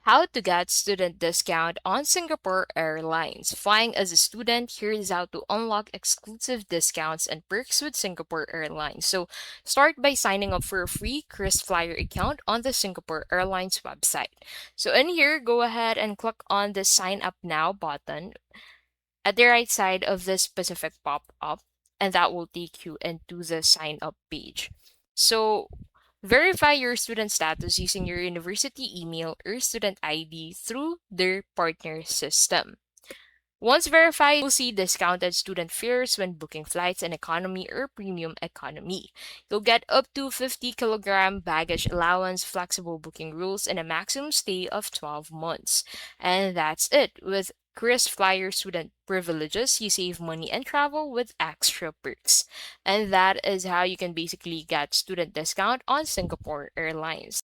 How to get student discount on Singapore Airlines. Flying as a student, here is how to unlock exclusive discounts and perks with Singapore Airlines. So, start by signing up for a free KrisFlyer account on the Singapore Airlines website. So, in here, go ahead and click on the sign up now button at the right side of this specific pop up, and that will take you into the sign up page. So, verify your student status using your university email or student ID through their partner system. Once verified, you'll see discounted student fares when booking flights in economy or premium economy. You'll get up to 50-kilogram baggage allowance, flexible booking rules, and a maximum stay of 12 months. And that's it. With Chris Flyer student privileges, you save money and travel with extra perks. And that is how you can basically get student discount on Singapore Airlines.